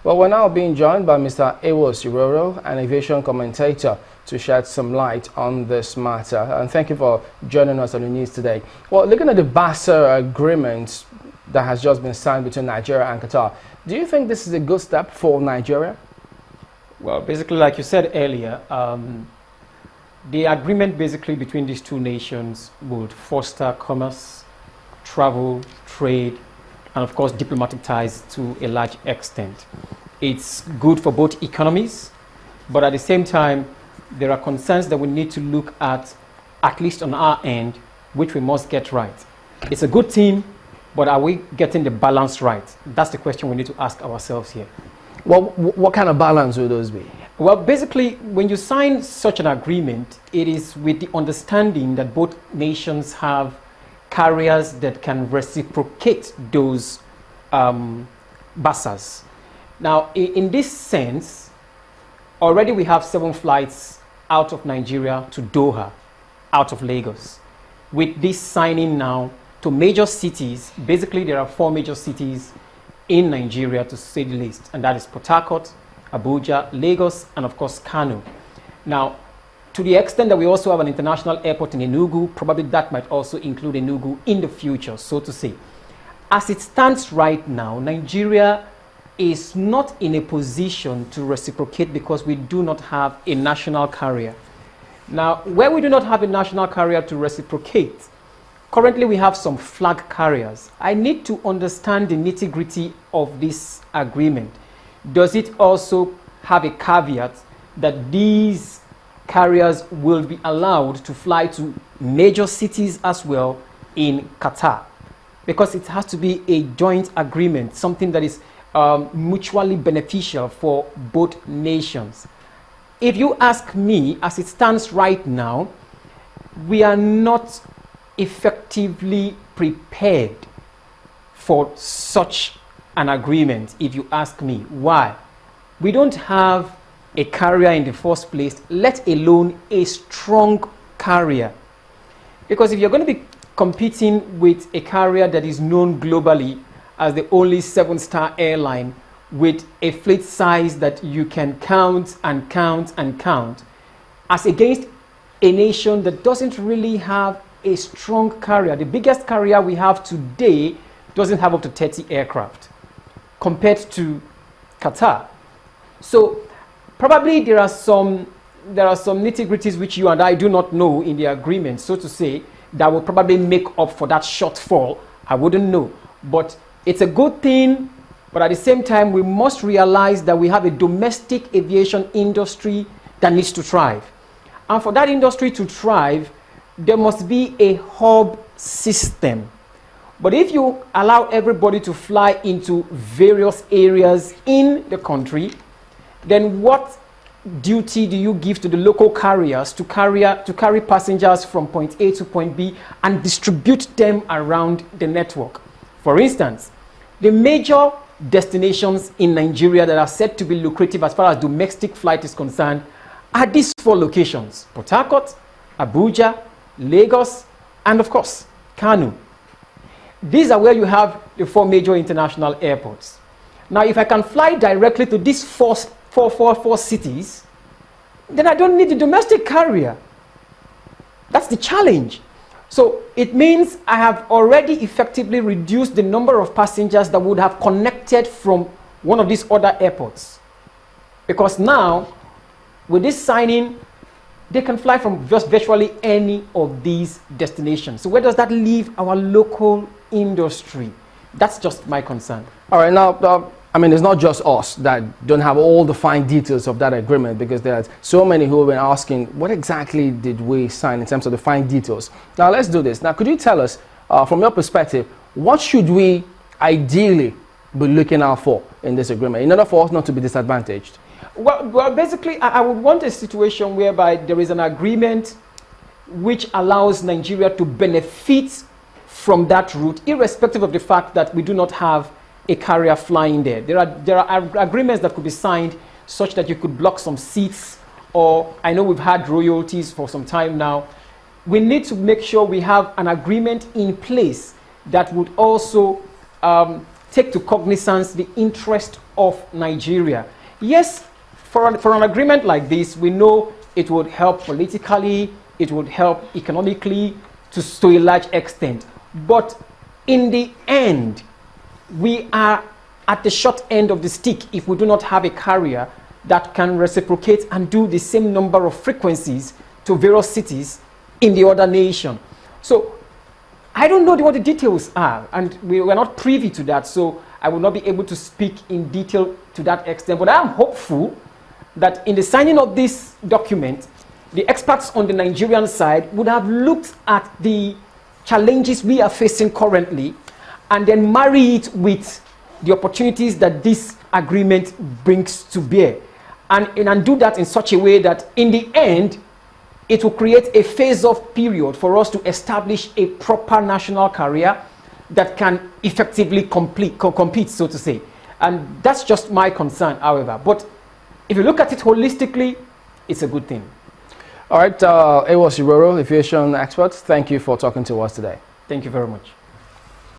Well, we're now being joined by Mr. Ewo Siroro, an aviation commentator, to shed some light on this matter. And thank you for joining us on the news today. Well, looking at the BASA agreement that has just been signed between Nigeria and Qatar, do you think this is a good step for Nigeria? Well, basically, like you said earlier, the agreement basically between these two nations would foster commerce, travel, trade, and of course diplomatic ties to a large extent. It's good for both economies, but at the same time, there are concerns that we need to look at least on our end, which we must get right. It's a good team, but are we getting the balance right? That's the question we need to ask ourselves here. Well, what kind of balance will those be? Well, basically, when you sign such an agreement, it is with the understanding that both nations have carriers that can reciprocate those BASAs. Now, in this sense, already we have 7 flights out of Nigeria to Doha, out of Lagos. With this signing now to major cities, basically there are 4 major cities in Nigeria, to say the least, and that is Port Harcourt, Abuja, Lagos, and of course Kano. Now, to the extent that we also have an international airport in Enugu, probably that might also include Enugu in the future, so to say. As it stands right now, Nigeria is not in a position to reciprocate because we do not have a national carrier. Now, where we do not have a national carrier to reciprocate, currently we have some flag carriers. I need to understand the nitty-gritty of this agreement. Does it also have a caveat that these carriers will be allowed to fly to major cities as well in Qatar? Because it has to be a joint agreement, something that is mutually beneficial for both nations. If you ask me, as it stands right now, we are not effectively prepared for such an agreement, if you ask me. Why? We don't have a carrier in the first place, let alone a strong carrier. Because if you're going to be competing with a carrier that is known globally as the only 7-star airline with a fleet size that you can count and count and count, as against a nation that doesn't really have a strong carrier. The biggest carrier we have today doesn't have up to 30 aircraft compared to Qatar. So probably there are some nitty-gritties which you and I do not know in the agreement, so to say, that will probably make up for that shortfall. I wouldn't know. But it's a good thing, but at the same time, we must realize that we have a domestic aviation industry that needs to thrive. And for that industry to thrive, there must be a hub system. But if you allow everybody to fly into various areas in the country, then what duty do you give to the local carriers to carry passengers from point A to point B and distribute them around the network? For instance, the major destinations in Nigeria that are said to be lucrative as far as domestic flight is concerned are these 4 locations: Port Harcourt, Abuja, Lagos, and of course, Kano. These are where you have the 4 major international airports. Now, if I can fly directly to these four cities, then I don't need a domestic carrier. That's the challenge. So it means I have already effectively reduced the number of passengers that would have connected from one of these other airports. Because now, with this signing, they can fly from virtually any of these destinations. So where does that leave our local industry? That's just my concern. All right, now, I mean, it's not just us that don't have all the fine details of that agreement, because there are so many who have been asking, what exactly did we sign in terms of the fine details? Now, let's do this. Now, could you tell us, from your perspective, what should we ideally be looking out for in this agreement in order for us not to be disadvantaged? Well, basically, I would want a situation whereby there is an agreement which allows Nigeria to benefit from that route, irrespective of the fact that we do not have a carrier flying there. There are agreements that could be signed such that you could block some seats, or I know we've had royalties for some time now. We need to make sure we have an agreement in place that would also take to cognizance the interest of Nigeria. Yes, for an agreement like this, we know it would help politically, it would help economically to a large extent. But in the end, we are at the short end of the stick if we do not have a carrier that can reciprocate and do the same number of frequencies to various cities in the other nation. So I don't know what the details are, and we were not privy to that, so I will not be able to speak in detail to that extent. But I am hopeful that in the signing of this document, the experts on the Nigerian side would have looked at the challenges we are facing currently and then marry it with the opportunities that this agreement brings to bear, and do that in such a way that in the end it will create a phase-off period for us to establish a proper national carrier that can effectively compete, so to say. And that's just my concern, however. But if you look at it holistically, it's a good thing. All right, it was Iroro, aviation expert. Thank you for talking to us today. Thank you very much.